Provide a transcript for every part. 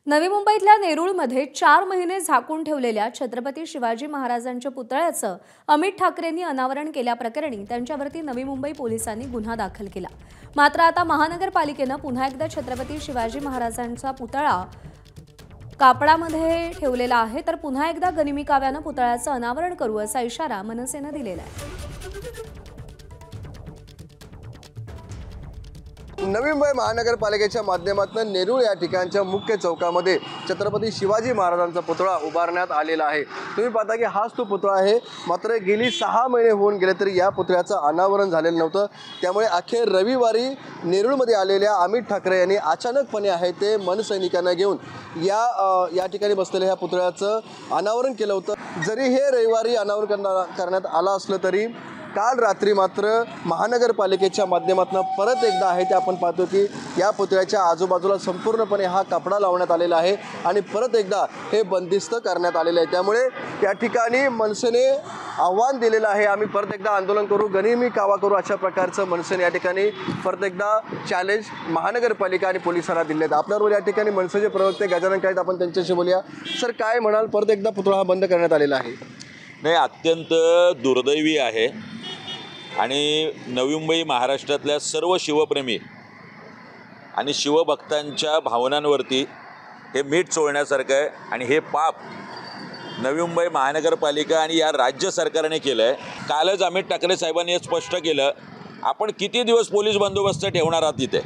नवी मुंबईतल्या नेरूळमध्ये 4 महिने झाकून ठेवलेल्या छत्रपती शिवाजी महाराजांच्या पुतळ्याचं अमित ठाकरेंनी अनावरण केल्याप्रकरणी त्यांच्यावरती नवी मुंबई पोलिसांनी गुन्हा दाखल केला। मात्र आता महानगरपालिकेनं पुन्हा एकदा छत्रपती शिवाजी महाराजांचा पुतळा कापडामध्ये ठेवलेला आहे, तर पुन्हा एकदा गनिमी काव्यानं पुतळ्याचं अनावरण करू असा इशारा मनसेनं दिलेला आहे। नवी मुंबई महानगरपालिकेच्या माध्यमातून नेरूळ या ठिकाणच्या मुख्य चौकामध्ये छत्रपती शिवाजी महाराजांचा पुतळा उभारण्यात आलेला आहे। तुम्ही पाहता की हाच तो पुतळा आहे, मात्र गेली 6 महिने होऊन गेले तरी या पुतळ्याचं अनावरण झालेलं नव्हतं। त्यामुळे अखेर रविवारी नेरूळमध्ये आलेल्या अमित ठाकरे यांनी अचानकपणे आहे ते मनसैनिकांना घेऊन या ठिकाणी बसलेल्या ह्या पुतळ्याचं अनावरण केलं होतं। जरी हे रविवारी अनावरण करण्यात आलं असलं तरी काल रात्री मात्र महानगरपालिकेच्या माध्यमातून परत एकदा आहे ते आपण पाहतो की या पुतळ्याच्या आजूबाजूला संपूर्णपणे हा कपडा लावण्यात आलेला आहे आणि परत एकदा हे बंदिस्त करण्यात आलेलं आहे। त्यामुळे या ठिकाणी मनसेने आव्हान दिलेलं आहे, आम्ही परत एकदा आंदोलन करू, गनिमी कावा करू, अशा प्रकारचं मनसेने या ठिकाणी परत एकदा चॅलेंज महानगरपालिका आणि पोलिसांना दिले आहेत। आपल्याबरोबर या ठिकाणी मनसेचे प्रवक्ते गजानन काळे, आपण त्यांच्याशी बोलूया। सर, काय म्हणाल, परत एकदा पुतळा हा बंद करण्यात आलेला आहे? नाही, अत्यंत दुर्दैवी आहे आणि नवी मुंबई महाराष्ट्रातल्या सर्व शिवप्रेमी आणि शिवभक्तांच्या भावनांवरती हे मीठ चोळण्यासारखं आहे आणि हे पाप नवी मुंबई महानगरपालिका आणि या राज्य सरकारने केलं आहे। कालच अमित ठाकरे साहेबांनी हे स्पष्ट केलं, आपण किती दिवस पोलीस बंदोबस्त ठेवणार आहात तिथे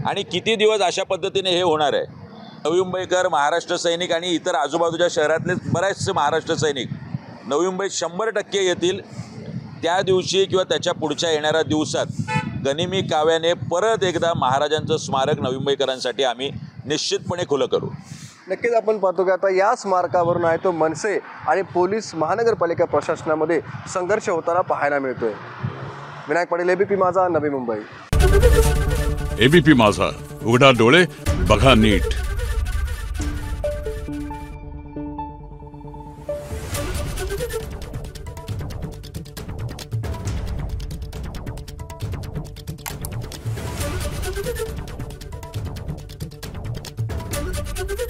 आणि किती दिवस अशा पद्धतीने हे होणार आहे। नवी मुंबईकर, महाराष्ट्र सैनिक आणि इतर आजूबाजूच्या शहरातले बरेचसे महाराष्ट्र सैनिक नवी मुंबईत 100% येतील। त्या दिवशी किंवा त्याच्या पुढच्या येणाऱ्या दिवसात गनिमी काव्याने परत एकदा महाराजांचं स्मारक नवी मुंबईकरांसाठी आम्ही निश्चितपणे खुलं करू। नक्कीच आपण पाहतो की आता या स्मारकावरून आहे तो मनसे आणि पोलीस महानगरपालिका प्रशासनामध्ये संघर्ष होताना पाहायला मिळतोय। विनायक पाटील, एबीपी माझा, नवी मुंबई। एबीपी माझा, उघडा डोळे बघा नीट।